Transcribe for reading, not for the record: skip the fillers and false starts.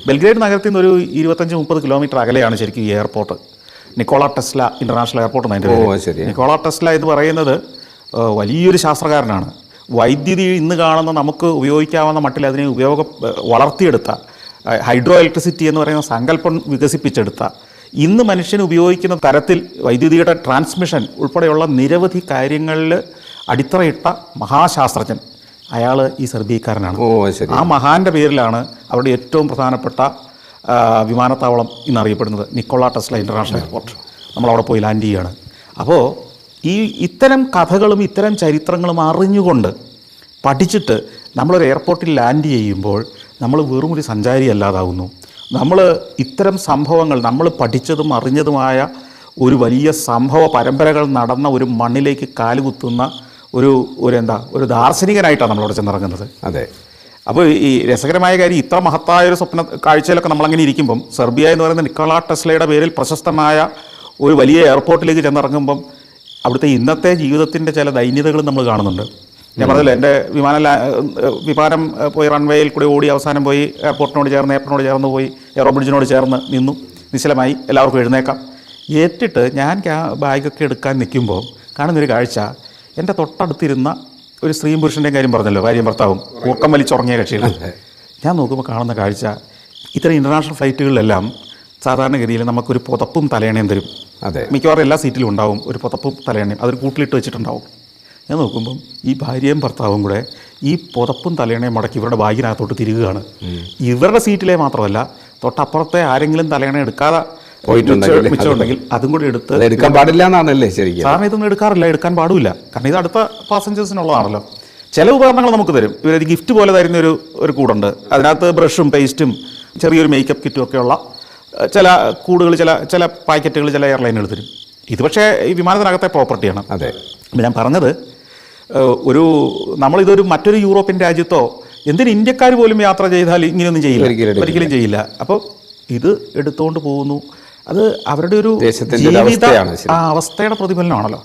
Belgrade നഗരത്തിൽ നിന്ന് ഒരു 25-30 കിലോമീറ്റർ അകലെയാണ് ശരിക്കും ഈ airport. Nikola Tesla international airport എന്നതിൻ്റെ പേര്. നിക്കോള ടെസ്ല എന്ന് പറയുന്നത് വലിയൊരു ശാസ്ത്രകാരനാണ്. വൈദ്യുതി ഇന്ന് കാണുന്ന നമുക്ക് ഉപയോഗിക്കാവുന്ന മട്ടിൽ അതിനെ വളർത്തിയെടുത്ത ഹൈഡ്രോ ഇലക്ട്രിസിറ്റി എന്ന് പറയുന്ന സങ്കല്പം വികസിപ്പിച്ചെടുത്ത ഇന്ന് മനുഷ്യന് ഉപയോഗിക്കുന്ന തരത്തിൽ വൈദ്യുതിയുടെ ട്രാൻസ്മിഷൻ ഉൾപ്പെടെയുള്ള നിരവധി കാര്യങ്ങളിൽ അടിത്തറയിട്ട മഹാശാസ്ത്രജ്ഞൻ. അയാൾ ഈ സെർബിയക്കാരനാണ്. ആ മഹാന്റെ പേരിലാണ് അവരുടെ ഏറ്റവും പ്രധാനപ്പെട്ട വിമാനത്താവളം ഇന്നറിയപ്പെടുന്നത് നിക്കോള ടെസ്ല ഇൻ്റർനാഷണൽ എയർപോർട്ട്. നമ്മളവിടെ പോയി ലാൻഡ് ചെയ്യുകയാണ്. അപ്പോൾ ഇത്തരം കഥകളും ഇത്തരം ചരിത്രങ്ങളും അറിഞ്ഞുകൊണ്ട് പഠിച്ചിട്ട് നമ്മളൊരു എയർപോർട്ടിൽ ലാൻഡ് ചെയ്യുമ്പോൾ നമ്മൾ വെറും ഒരു സഞ്ചാരി അല്ലാതാവുന്നു. നമ്മൾ ഇത്തരം സംഭവങ്ങൾ നമ്മൾ പഠിച്ചതും അറിഞ്ഞതുമായ ഒരു വലിയ സംഭവ പരമ്പരകൾ നടന്ന ഒരു മണ്ണിലേക്ക് കാലുകുത്തുന്ന ഒരു ദാർശനികനായിട്ടാണ് നമ്മളവിടെ ചെന്നിറങ്ങുന്നത്. അതെ. അപ്പോൾ ഈ രസകരമായ കാര്യം, ഇത്ര മഹത്തായ ഒരു സ്വപ്ന കാഴ്ചയിലൊക്കെ നമ്മളങ്ങനെ ഇരിക്കുമ്പം സെർബിയ എന്ന് പറയുന്ന നിക്കോള ടെസ്ലയുടെ പേരിൽ പ്രശസ്തമായ ഒരു വലിയ എയർപോർട്ടിലേക്ക് ചെന്നിറങ്ങുമ്പം അവിടുത്തെ ഇന്നത്തെ ജീവിതത്തിൻ്റെ ചില ദൈന്യതകളും നമ്മൾ കാണുന്നുണ്ട്. ഞാൻ പറഞ്ഞല്ലോ, എൻ്റെ വിമാനം പോയി റൺവേയിൽ കൂടി ഓടി അവസാനം പോയി എയർപോർട്ടിനോട് ചേർന്ന് പോയി എയറോ ബ്രിഡ്ജിനോട് ചേർന്ന് നിന്നു. നിശ്ചലമായി എല്ലാവർക്കും എഴുന്നേക്കാം. ഏറ്റിട്ട് ഞാൻ ബാഗൊക്കെ എടുക്കാൻ നിൽക്കുമ്പോൾ കാണുന്നൊരു കാഴ്ച, എൻ്റെ തൊട്ടടുത്തിരുന്ന ഒരു സ്ത്രീയും പുരുഷൻ്റെയും കാര്യം പറഞ്ഞല്ലോ, ഭാര്യയും ഭർത്താവും കൂർക്കം വലിച്ചുറങ്ങിയ കക്ഷികൾ. ഞാൻ നോക്കുമ്പോൾ കാണുന്ന കാഴ്ച, ഇത്തരം ഇൻ്റർനാഷണൽ ഫ്ലൈറ്റുകളിലെല്ലാം സാധാരണഗതിയിൽ നമുക്കൊരു പുതപ്പും തലയണയും തരും. അതെ. മിക്കവാറും എല്ലാ സീറ്റിലും ഉണ്ടാവും ഒരു പുതപ്പും തലയണയും, അതൊരു കൂട്ടിലിട്ട് വെച്ചിട്ടുണ്ടാവും. ഞാൻ നോക്കുമ്പം ഈ ഭാര്യയും ഭർത്താവും കൂടെ ഈ പുതപ്പും തലയണയും മടക്കി ഇവരുടെ ബാഗിനകത്തോട്ട് തിരികുകയാണ്. ഇവരുടെ സീറ്റിലെ മാത്രമല്ല, തൊട്ടപ്പുറത്തെ ആരെങ്കിലും തലയണ എടുക്കാതെ മിച്ചമുണ്ടെങ്കിൽ അതും കൂടി എടുക്കാൻ പാടില്ല എന്നാണല്ലേ ശരിക്കും? സാറിന് ഇതൊന്നും എടുക്കാൻ പാടില്ല. കാരണം ഇത് അടുത്ത പാസഞ്ചേഴ്സിനുള്ളതാണല്ലോ. ചില ഉപകരണങ്ങൾ നമുക്ക് തരും. ഇവരൊരു ഗിഫ്റ്റ് പോലെ തരുന്ന ഒരു കൂടുണ്ട്. അതിനകത്ത് ബ്രഷും പേസ്റ്റും ചെറിയൊരു മേക്കപ്പ് കിറ്റും ഒക്കെയുള്ള ചില കൂടുകൾ, ചില പാക്കറ്റുകൾ ചില എയർലൈനുകൾ തരും. ഇത് പക്ഷേ ഈ വിമാനത്തിനകത്തെ പ്രോപ്പർട്ടിയാണ്. അതെ. ഞാൻ പറഞ്ഞത്, നമ്മളിതൊരു മറ്റൊരു യൂറോപ്യൻ രാജ്യത്തോ എന്തിന് ഇന്ത്യക്കാർ പോലും യാത്ര ചെയ്താൽ ഇങ്ങനെയൊന്നും ചെയ്യില്ല, ഒരിക്കലും ചെയ്യില്ല. അപ്പോൾ ഇത് എടുത്തുകൊണ്ട് പോകുന്നു. അത് അവരുടെ ഒരു ജീവിത അവസ്ഥയുടെ പ്രതിഫലനമാണല്ലോ.